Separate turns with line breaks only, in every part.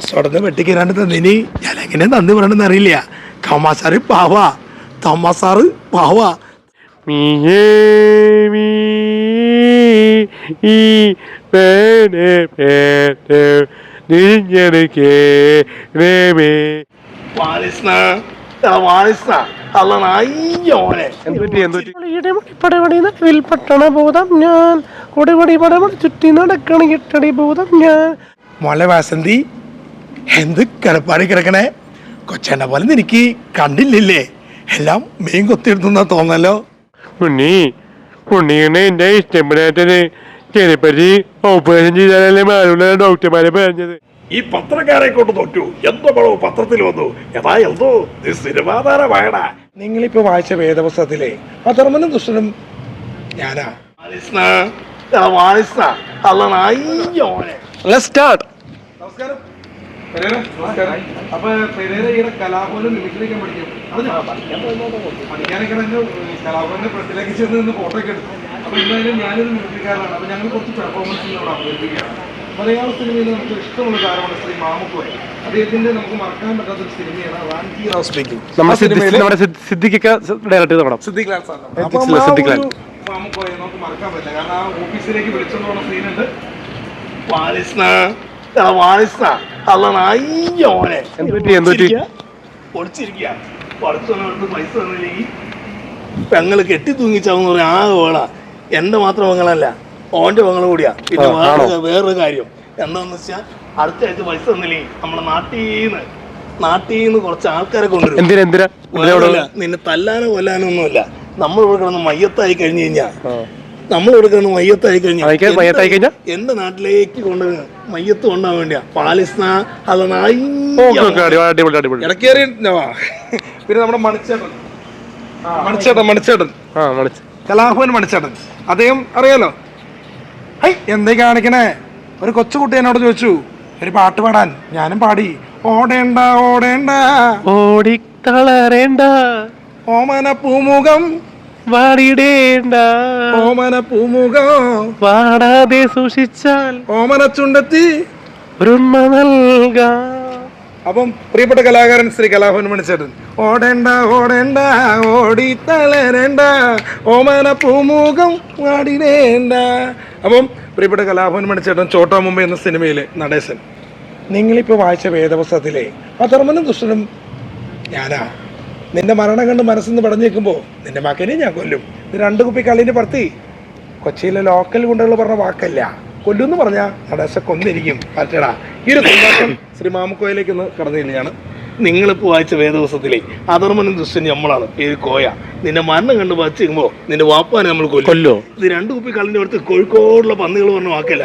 പോസ്റ്റോടന്ന് വെട്ടിക്കരാണ്ട് തന്നിനി ഞാൻ എങ്ങനെ നന്ദി പറയണമെന്ന് അറിയില്ല. കമാസാറ് പാവാ, തമാസാറ് പാവാ. മോളെ വാസന്തി, എന്ത് കിടപ്പാടി കിടക്കണേ? കൊച്ചെണ്ണ പോലെ എനിക്ക് കണ്ടില്ലേ? എല്ലാം മീൻ കൊത്തിയെടുത്തുന്നാ തോന്നല്ലോ.
ഉണ്ണിയാണ് എന്റെ ഇഷ്ടപ്പെടാത്തത്. ചെറുപ്പത്തി ഓപ്പറേഷൻ ചെയ്താലല്ലേ മാറുള്ള ഡോക്ടർമാരെ പറഞ്ഞത്.
ഈ പത്രക്കാരെ കൊണ്ട് തോറ്റു. എന്തോ പടവും പത്രത്തിൽ വന്നു. എന്തോ സിനിമാതാരമായടാ. നിങ്ങളിപ്പോ വായിച്ച വേദപുസ്തകത്തിലെ അധർമ്മനും ദുഷ്ടനും ഞാനാ. നമസ്കാരം. അപ്പൊ പെരേരയുടെ കലാഭവനും മിമിക്രിയൊക്കെ പഠിക്കും. പഠിക്കാനൊക്കെ കലാഭവന്റെ പ്രസിലേക്ക് ചെന്ന് ഫോട്ടോ ഒക്കെ എടുത്തു. അപ്പൊ എന്തായാലും ഞാനൊരു മിമിക്രിക്കാരനാണ്. അപ്പൊ ഞങ്ങൾ കുറച്ച് പെർഫോമൻസ് ഇവിടെ അവതരിപ്പിക്കുകയാണ്. മലയാള സിനിമയിൽ നമുക്ക് ഇഷ്ടമുള്ള താരമാണ് ശ്രീ മാമുക്കോയ. അദ്ദേഹത്തിന്റെ നമുക്ക് മറക്കാൻ പറ്റാത്ത ഒരു സിനിമയാണ് റാൻകി റാവ് സ്പീക്കിംഗ്. മാമുക്കോയെ നമുക്ക് മറക്കാൻ പറ്റില്ല. കാരണം ആ ഓഫീസിലേക്ക് വിളിച്ചോണ്ട് പോകുന്ന സീനുണ്ട്. പൈസ തന്നില്ലെങ്കിൽ പെങ്ങള് കെട്ടി തൂങ്ങിച്ചാവുന്ന പറയാ. ആ വേള എന്റെ മാത്രം പെങ്ങളല്ല, ഓന്റെ പെങ്ങള് കൂടിയാ. പിന്നെ വേറൊരു കാര്യം എന്താന്ന് വെച്ചാൽ അടുത്ത ആഴ്ച പൈസ തന്നില്ലെങ്കിൽ നമ്മളെ നാട്ടീന്ന് കുറച്ച് ആൾക്കാരെ കൊണ്ടുവരും. നിന്നെ തല്ലാനോ കൊല്ലാനോ ഒന്നുമില്ല. നമ്മൾ ഇവിടെ കിടന്ന് മയ്യത്തായി കഴിഞ്ഞു കഴിഞ്ഞാൽ എന്റെ നാട്ടിലേക്ക് കൊണ്ടുവരുന്നത് മയ്യത്ത് കൊണ്ടാൻ വേണ്ടിയാ. പാലിസ്ഥാൻ ഇടക്കേറി. പിന്നെ നമ്മുടെ മണിച്ചേട്ടൻ കലാഭവൻ മണിച്ചേട്ടൻ, അദ്ദേഹം അറിയാലോ. എന്തേ കാണിക്കണേ? ഒരു കൊച്ചുകുട്ടി എന്നോട് ചോദിച്ചു ഒരു പാട്ട് പാടാൻ. ഞാനും പാടി. ഓടേണ്ട ഓടേണ്ട
ഓടിക്കളറേണ്ട
ഓമന പൂമുഖം
വാടിടേണ്ട
ഓമന പൂമുഖം
വാടാതെ സൂക്ഷിച്ചാൽ
ഓമന ചുണ്ടത്തി
ഒരുമ നൽകാം.
അപ്പം പ്രിയപ്പെട്ട കലാകാരൻ ശ്രീ കലാഭവൻ മണിച്ചേട്ടൻ. ഓടേണ്ട ഓടേണ്ട ഓടി തളരേണ്ട ഓമന പൂമുഖം വാടിടേണ്ട. അപ്പം പ്രിയപ്പെട്ട കലാഭവൻ മണിച്ചേട്ടൻ ചോട്ടാ മുംബൈ എന്ന സിനിമയിലെ നടേശൻ. നിങ്ങളിപ്പോൾ വായിച്ച വേദപുസ്തകത്തിലെ അധർമ്മനും ദുഷ്ടനും ഞാനാ. നിന്റെ മരണം കണ്ട് മനസ്സിന്ന് പടഞ്ഞേക്കുമ്പോൾ നിന്റെ മകനെ ഞാൻ കൊല്ലും. ഇത് 2 കുപ്പി കള്ളിൻ്റെ പറത്തി. കൊച്ചിയിലെ ലോക്കൽ ഗുണ്ടകൾ പറഞ്ഞ വാക്കല്ല. കൊല്ലുമെന്ന് പറഞ്ഞാൽ നടേശ കൊന്നിരിക്കും. പറ്റടാ. ഈ ഒരു സന്ദർഭം ശ്രീ മാമുക്കോയിലേക്ക് ഒന്ന് കടന്നില്ലാണ്. നിങ്ങളിപ്പോൾ വായിച്ച വേദപുസ്തകത്തിലെ അധർമ്മനും ദുഷ്ടൻ നമ്മളാണ്. പേര് കോയ. നിന്റെ മരണം കണ്ട് വച്ചിരിക്കുമ്പോൾ നിന്റെ വാപ്പാനെ നമ്മൾ കൊല്ലോ. ഇത് 2 കുപ്പി കള്ളിൻ്റെ അടുത്ത് കോഴിക്കോടുള്ള പന്നികൾ പറഞ്ഞ വാക്കല്ല.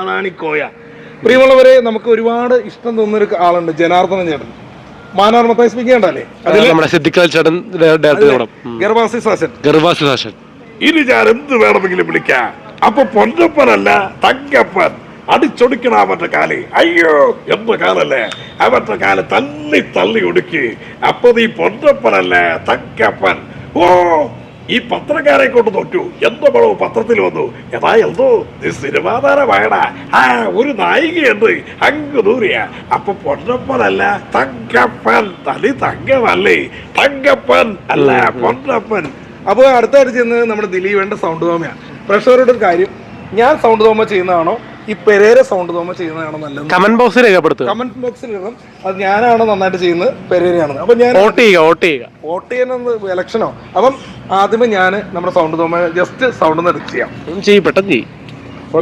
അതാണ് ഈ കോയ. പ്രിയമുള്ളവരെ, നമുക്ക് ഒരുപാട് ഇഷ്ടം തോന്നുന്നൊരു ആളുണ്ട്, ജനാർദ്ദനൻ ചേട്ടൻ. മാനോർമത്തായി സ്പീക്കിംഗ് ഉണ്ടല്ലേ? ഇനി ഞാൻ എന്ത് വേണമെങ്കിലും വിളിക്കാം. അപ്പൊ പൊന്നപ്പനല്ല തങ്കപ്പൻ. അടിച്ചൊടിക്കണ അവന്റെ കാല്. അയ്യോ എന്ത് കാലല്ലേ അവന്റെ കാല് തള്ളി ഒടുക്കി. അപ്പൊ നീ പൊന്നപ്പനല്ല തങ്കപ്പൻ. ഓ ഈ പത്രക്കാരെ കൊണ്ട് തോറ്റു. എന്തോ പടവും പത്രത്തിൽ വന്നു. എന്തോ സിനിമാതാരമായടാ. ഒരു നായികയുണ്ട് അങ്ങ് ദൂരെയാ. അപ്പൊ പൊന്നപ്പനല്ല തങ്കപ്പൻ. തനി തങ്കമല്ലേ, തങ്കപ്പൻ അല്ല പൊന്നപ്പൻ. അപ്പൊ അടുത്തായിട്ട് ചെന്ന് നമ്മുടെ ദിലീപേണ്ട സൗണ്ട് തോമയാണ്. പ്രേക്ഷകരുടെ ഒരു കാര്യം, ഞാൻ സൗണ്ട് തോമ ചെയ്യുന്നതാണോ ഈ പെരേര സൗണ്ട് തോമ ചെയ്യുന്നതാണോ നല്ലത്?
കമന്റ് ബോക്സിൽ
ഇടണം. അത് ഞാനാണോ നന്നായിട്ട് ചെയ്യുന്നത് പെരേരയാണെന്ന്. അപ്പൊ ഞാൻ വോട്ട് ചെയ്യുന്നത് ഇലക്ഷനോ. അപ്പം ആദ്യമേ ഞാൻ നമ്മുടെ സൗണ്ട് തോമ ജസ്റ്റ് സൗണ്ട് ഒന്ന് എടുത്ത് ചെയ്യാം.
പെട്ടെന്ന്
അപ്പൊ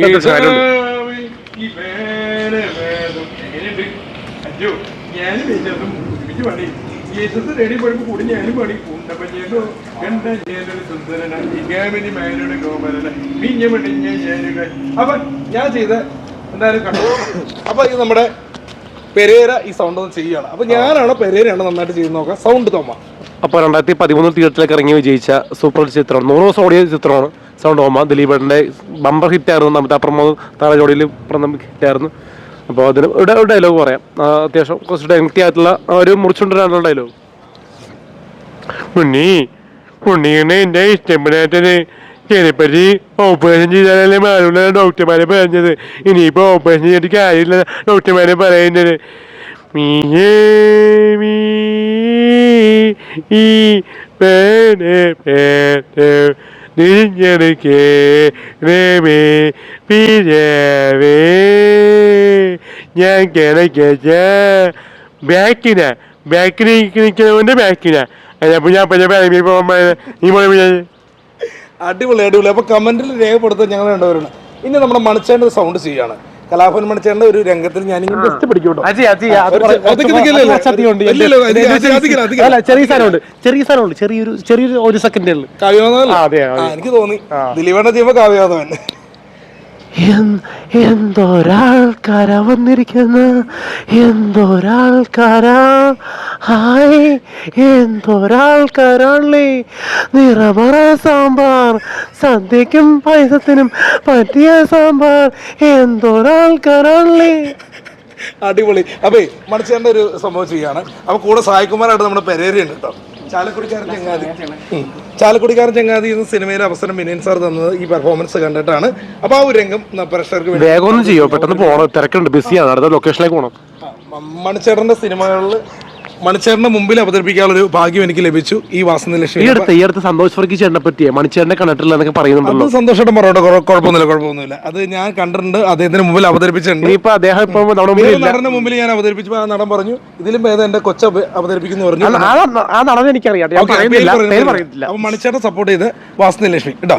ഞാൻ ചെയ്ത എന്തായാലും കണ്ടു. അപ്പൊ ഇത് നമ്മുടെ പെരേര ഈ സൗണ്ട് ഒന്ന് ചെയ്യാണ്. അപ്പൊ ഞാനാണ് പെരേരയാണ് നന്നായിട്ട് ചെയ്ത് നോക്കാം. സൗണ്ട് തോമ.
അപ്പൊ 2013 തിയേറ്ററിലേക്ക് ഇറങ്ങി വിജയിച്ച സൂപ്പർ ചിത്രമാണ്. 100 ദിവസം ഓടിയ ചിത്രമാണ് സൗണ്ട് തോമ. ദിലീപേട്ടന്റെ ബമ്പർ ഹിറ്റായിരുന്നു. നമ്മുടെ അപ്പുറം താഴെ ജോഡിയിൽ ഹിറ്റായിരുന്നു. അപ്പോൾ അതിന് ഒരു ഡയലോഗ് പറയാം. അത്യാവശ്യം കുറച്ച് ലെങ്തി ആയിട്ടുള്ള ഒരു മുറിച്ചുകൊണ്ടിരാനുള്ള ഡയലോഗ്. ഉണ്ണിയാണ് എന്റെ ഇഷ്ടപ്പെടാത്തത്. ഇതിനെപ്പറ്റി ഓപ്പറേഷൻ ചെയ്താലല്ലേ മാറുള്ള ഡോക്ടർമാരെ പറഞ്ഞത്. ഇനിയിപ്പോ ഓപ്പറേഷൻ ചെയ്തിട്ട് കാര്യമില്ല ഡോക്ടർമാരെ പറയുന്നത്. ഞാൻ കിടക്ക ബാക്കിന് നിൽക്കുന്നവന്റെ ബാക്കിനാ. അപ്പൊ ഞാൻ
അടിപൊളി അടിപൊളി. അപ്പൊ കമന്റിൽ രേഖപ്പെടുത്താൻ ഞങ്ങൾ രണ്ടുപേരാണ്. ഇനി നമ്മുടെ മണിച്ചേണ്ട സൗണ്ട് ചെയ്യാണ്. കലാഭവൻ മണിച്ചേണ്ട ഒരു രംഗത്തിൽ ഞാൻ ബെസ്റ്റ് പിടിക്കും.
ചെറിയൊരു സെക്കൻഡ്
എനിക്ക് തോന്നി ദിലീപേണ്ട ചെയ്യുമ്പോ കാവ്യാതവൻ.
എന്തോരാൾക്കാരാ വന്നിരിക്കുന്നു, എന്തോരാൾക്കാരാ, ഹായ് എന്തോരാൾക്കാരാണല്ലേ. നിറമറ സാമ്പാർ, സദ്യക്കും പായസത്തിനും പറ്റിയ സാമ്പാർ, എന്തോരാൾക്കാരാണല്ലേ.
അടിപൊളി. അപ്പേ മണിച്ചേണ്ട ഒരു സംഭവം ചെയ്യാണ്. അപ്പൊ കൂടെ സായികുമാറായിട്ട് നമ്മുടെ പെരേരയുണ്ട് കേട്ടോ. ചാലക്കുടിക്കാരൻ ചങ്ങാതി എന്ന സിനിമയിലെ അവസരം വിനയൻ സാർ തന്നത് ഈ പെർഫോമൻസ് കണ്ടിട്ടാണ്. അപ്പൊ ആ ഒരു രംഗം പ്രേക്ഷകർക്ക്
വേഗം ഒന്നും ചെയ്യോ, പെട്ടെന്ന് പോകണം, തിരക്കുണ്ട്, ബിസിയാണ്, അടുത്ത ലൊക്കേഷനിലേക്ക് പോകണം.
മണിച്ചേട്ടന്റെ സിനിമകളിൽ മണിച്ചേട്ടന്റെ മുമ്പിൽ അവതരിപ്പിക്കാനുള്ള ഒരു ഭാഗ്യം എനിക്ക് ലഭിച്ചു ഈ വാസന്തലക്ഷ്മി.
ഈ അടുത്ത് സന്തോഷ് വർഗീസ് ചേട്ടനെ പറ്റിയേ മണിച്ചേട്ടനെ കണ്ടിട്ടില്ല എന്നൊക്കെ പറയുന്നുണ്ടല്ലോ.
അത് സന്തോഷമായിട്ട് പറഞ്ഞോട്ടെ, കുഴപ്പമൊന്നുമില്ല. അത് ഞാൻ കണ്ടിട്ടുണ്ട്, അദ്ദേഹത്തിന് മുമ്പിൽ അവതരിപ്പിച്ചിട്ടുണ്ട്.
ഇപ്പൊ അദ്ദേഹം
നടന്റെ മുമ്പിൽ ഞാൻ അവതരിപ്പിച്ചപ്പോൾ ആ നടൻ പറഞ്ഞു ഇതിലും ഭേദം എന്റെ കൊച്ച അവതരിപ്പിക്കുന്നു പറഞ്ഞു.
ആ നടൻ എനിക്കറിയാം.
അപ്പൊ മണിച്ചേട്ടൻ സപ്പോർട്ട് ചെയ്ത് വാസന്തലക്ഷ്മി കേട്ടോ.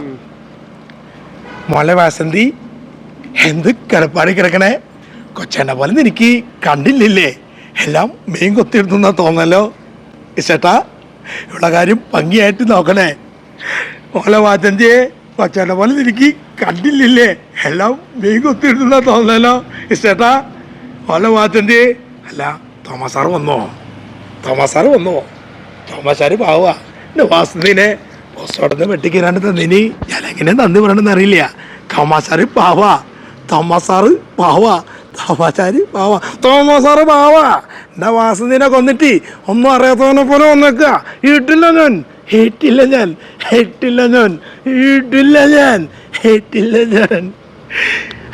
മോളെ വാസന്തി എന്ത് കിടപ്പാടി കിടക്കണേ, കൊച്ചേണ്ട പോലെ എനിക്ക് കണ്ടില്ലേ, എല്ലാം മീൻ കൊത്തിയെടുത്തുന്നാ തോന്നല്ലോ. ചേട്ടാ ഇവിടെ കാര്യം ഭംഗിയായിട്ട് നോക്കണേ. മോളെ വാസന്തിയെ കൊച്ചേണ്ട പോലെ എനിക്ക് കണ്ടില്ലേ, എല്ലാം മീൻ കൊത്തിയെടുത്തുന്നാ തോന്നല്ലോ. ചേട്ടാ മോളെ വാസന്തിയെ. അല്ല തോമസ് സാറ് വന്നോ? തോമസ് സാറ് പാവാ വാസന്തിനെ പോസ്റ്റോട്ടന്ന് വെട്ടിക്കാനാണ്ട് തന്നിനി. ഞാൻ എങ്ങനെ നന്ദി പറയണമെന്ന് അറിയില്ല. തോമസ് സാറ് പാവാ എന്താ വാസന്തിനെ കൊന്നിട്ട് ഒന്നും അറിയാത്തവനെ പോലെ വന്നേക്കുക.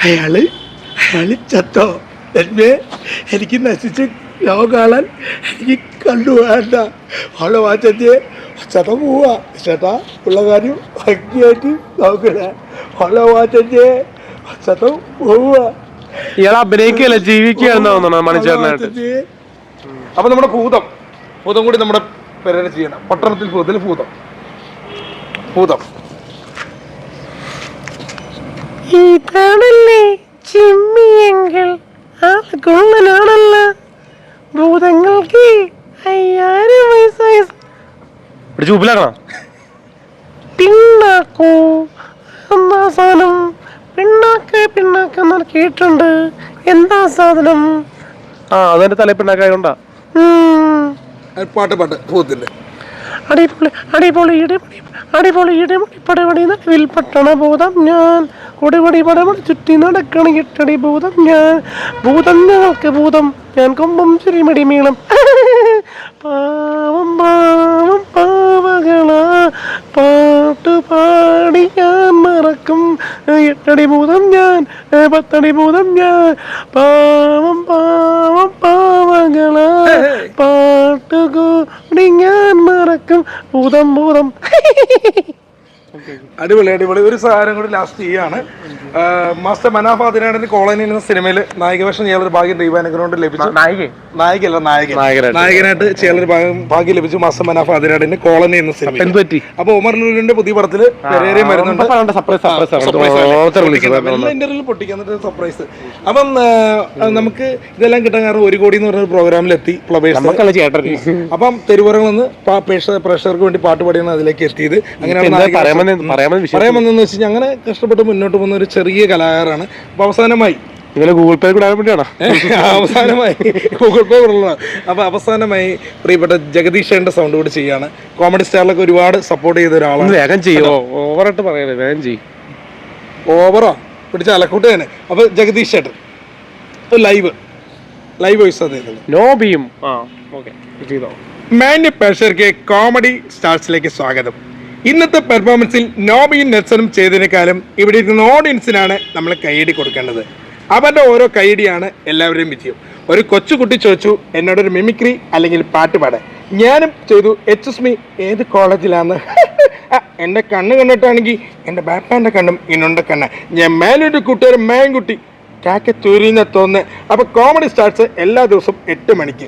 അയാള് ചത്തോ? എനിക്ക് നശിച്ച് ലോകം കാണാൻ എനിക്ക് കണ്ടുപോകണ്ട. അവളെ വാച്ചത്തിയെ ചേട്ടാ പോവാ. ചേട്ടാ ഉള്ള കാര്യം ഭംഗിയായിട്ട് നോക്കണേ. അവളെ വാച്ചത്തിയെ ചേട്ടാ പോവുക.
ഇയാൾ അഭിനയിക്കല്ല, ജീവിക്കുകയാണെന്ന് തോന്നണം മണിച്ചേട്ടനായിട്ട്.
അപ്പൊ നമ്മുടെ ഭൂതം കൂടി നമ്മുടെ പേരെ ചെയ്യണം. പട്ടണത്തിൽ ഭൂതം
ഇതാണല്ലേ ചിമ്മിയെങ്കിൽ ആണല്ല. ഭൂതങ്ങൾക്ക് 5000 വയസ്സായ ചൂപ്പിലാണോ? പിണ്ണാക്കോ എന്താ സാധനം? പിണ്ണാക്കെന്ന് കേട്ടുണ്ട്. എന്താ സാധനം? അതെന്റെ തല പിണ്ണാക്കായോണ്ടാ.
പാട്ട് ഭൂതത്തിന്റെ
അടിപൊളി പടപടി വിൽപട്ടണ ഭൂതം ഞാൻ, കൊടിപടി പടപടി ചുറ്റി നടക്കണ എട്ടടി ഭൂതം ഞാൻ, ഭൂതം ഞങ്ങൾക്ക് ഭൂതം ഞാൻ, കൊമ്പം ചുരിമടി മീളം. പാവം പാവകളാ പാട്ടുപാടി ഞാൻ മറക്കും, 8 അടി ഭൂതം ഞാൻ, 10 അടി ഭൂതം ഞാൻ, പാവം പാവകളാ പാട്ടുകൂടി ഞാൻ മറക്കും, ഭൂതം.
അടിപൊളി. ഒരു സാധനം കൂടി ലാസ്റ്റ് ചെയ്യാണ്. മാസ്റ്റർ മനാഫ് ആദിനാടിന്റെ കോളനി എന്ന സിനിമയിൽ നായികവേഷം ചെയ്യാനുള്ള ഭാഗ്യം ദൈവാനുഗ്രഹം ലഭിച്ചു. നായകനായിട്ട് ചെയ്യാനുള്ള ഭാഗ്യം ലഭിച്ചു മാസ്റ്റർ മനാഫ് ആദിനാടിന്റെ കോളനി എന്ന സിനിമ. അപ്പൊ ഉമർ ലുലുവിന്റെ പുതിയ പടത്തില് പെരേരയും വരുന്നുണ്ട്. ഇന്റർവ്യൂവിൽ പൊട്ടിക്കാൻ സർപ്രൈസ്. അപ്പം നമുക്ക് ഇതെല്ലാം കിട്ടാൻ കാരണം 1 കോടി എന്ന് പറഞ്ഞ പ്രോഗ്രാമിലെത്തി ഫ്ലവേഴ്സ്. അപ്പം തെരുവുറങ്ങളിൽ നിന്ന് പ്രേക്ഷകർക്ക് വേണ്ടി പാട്ട് പാടിയാണ് അതിലേക്ക് എത്തിയത്. അങ്ങനെയാണ് പറയാമെന്ന് വെച്ച് അങ്ങനെ കഷ്ടപ്പെട്ട് മുന്നോട്ട് പോകുന്ന ഒരു ചെറിയ കലാകാരാണ്. അപ്പൊ അവസാനമായി
ഗൂഗിൾ പേ കൂടെ വേണ്ടിയാണ്
ഗൂഗിൾ പേ ഉള്ളതാണ്. അപ്പൊ അവസാനമായി പ്രിയപ്പെട്ട ജഗദീഷേന്റെ സൗണ്ട് കൂടി ചെയ്യാണ്. കോമഡി സ്റ്റാറിലൊക്കെ ഒരുപാട് സപ്പോർട്ട് ചെയ്ത ഒരാളാണ്.
വേഗം ചെയ്യോ, ഓവറായിട്ട് പറയണേ, വേഗം ചെയ്യും.
ഓവറോ പിടിച്ച അലക്കൂട്ട് തന്നെ. അപ്പൊ ജഗദീഷ് ചേട്ടൻ ലൈവ് വോയിസ് മാന്യ പ്രേക്ഷകർക്ക് കോമഡി സ്റ്റാർസിലേക്ക് സ്വാഗതം. ഇന്നത്തെ പെർഫോമൻസിൽ നോബിയും നെൽസണും ചെയ്തതിനേക്കാളും ഇവിടെ ഇരുന്ന ഓഡിയൻസിനാണ് നമ്മൾ കൈയടി കൊടുക്കേണ്ടത്. അവരുടെ ഓരോ കൈയടിയാണ് എല്ലാവരുടെയും വിജയം. ഒരു കൊച്ചുകുട്ടി ചോദിച്ചു എന്നോടൊരു മിമിക്രി അല്ലെങ്കിൽ പാട്ട് പാടാൻ. ഞാനും ചെയ്തു HSME ഏത് കോളേജിലാന്ന്. എൻ്റെ കണ്ണ് കണ്ടിട്ടാണെങ്കിൽ എൻ്റെ ബാപ്പാൻ്റെ കണ്ണും ഇന്നുണ്ട കണ്ണ. ഞാൻ മേലൊരു കൂട്ടുകാരൻ മേൻകുട്ടി കാക്കത്തൂരിന്ന് തോന്നുന്നത്. അപ്പോൾ കോമഡി സ്റ്റാർട്ട്സ് എല്ലാ ദിവസവും 8 മണിക്ക്.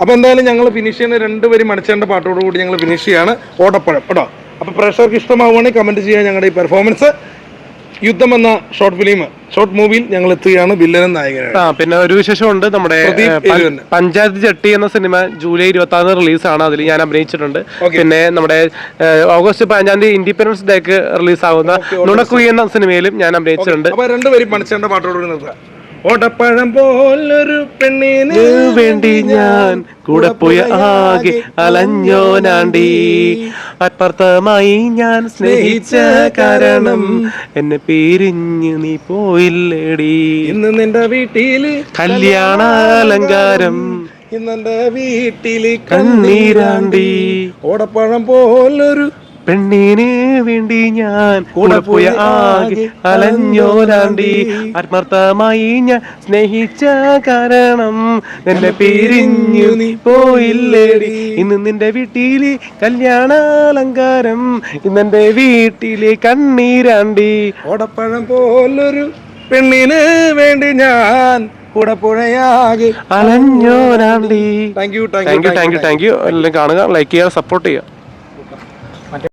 അപ്പോൾ എന്തായാലും ഞങ്ങൾ ഫിനിഷ് ചെയ്യുന്ന 2 വരി മണിച്ചേണ്ട പാട്ടോടുകൂടി ഞങ്ങൾ ഫിനിഷ് ചെയ്യാണ് ഓടപ്പഴം കേട്ടോ. അപ്പോൾ പ്രേക്ഷകർക്ക് ഇഷ്ടമാവുകയാണെങ്കിൽ കമൻറ്റ് ചെയ്യാൻ. ഞങ്ങളുടെ ഈ പെർഫോമൻസ് യുദ്ധം എന്ന ഷോർട്ട് മൂവിയിൽ ഞങ്ങൾ എത്തുകയാണ് വില്ലനും നായകനാണ്.
പിന്നെ ഒരു വിശേഷമുണ്ട്. നമ്മുടെ പഞ്ചായത്ത് ചട്ടി എന്ന സിനിമ ജൂലൈ 26 റിലീസാണ്. അതിൽ ഞാൻ അഭിനയിച്ചിട്ടുണ്ട്. പിന്നെ നമ്മുടെ ഓഗസ്റ്റ് 15 ഇൻഡിപെൻഡൻസ് ഡേക്ക് റിലീസാകുന്ന നുണക്കുയി എന്ന സിനിമയിലും ഞാൻ അഭിനയിച്ചിട്ടുണ്ട്.
അപ്പോൾ 2 വരി മണിച്ചേണ്ട പാട്ടോടുകൂടി നിർത്തുക. ഓടപ്പഴം പോലൊരു പെണ്ണിന്
വേണ്ടി ഞാൻ കൂടെ പോയ ആകെ അലഞ്ഞോനാണ്ടി, ആത്മാർത്ഥമായി ഞാൻ സ്നേഹിച്ച കാരണം എന്നെ പിരിഞ്ഞ് നീ പോയില്ലേടി.
ഇന്ന് നിന്റെ വീട്ടില്
കല്യാണ അലങ്കാരം,
ഇന്നെന്റെ വീട്ടില്
കണ്ണീരാണ്ടി.
ഓടപ്പഴം പോലൊരു
പെണ്ണിന് വേണ്ടി ഞാൻ കൂടെ പോയ ആകെ അലഞ്ഞോലാണ്ടി, ആത്മാർത്ഥമായി ഞാൻ സ്നേഹിച്ച കാരണം എന്നെ പിരിഞ്ഞു നീ പോയില്ലേടി. ഇന്ന് നിന്റെ വീട്ടിലെ കല്യാണ അലങ്കാരം, ഇന്നെന്റെ വീട്ടിലെ കണ്ണീരാണ്ടി.
ഓടപ്പഴം പോലൊരു പെണ്ണിന് വേണ്ടി ഞാൻ കൂടെ പുഴയാകെ
അലഞ്ഞോലാണ്ടി.
Thank you.
എല്ലാം കാണുക, ലൈക്ക് ചെയ്യുക, സപ്പോർട്ട് ചെയ്യുക.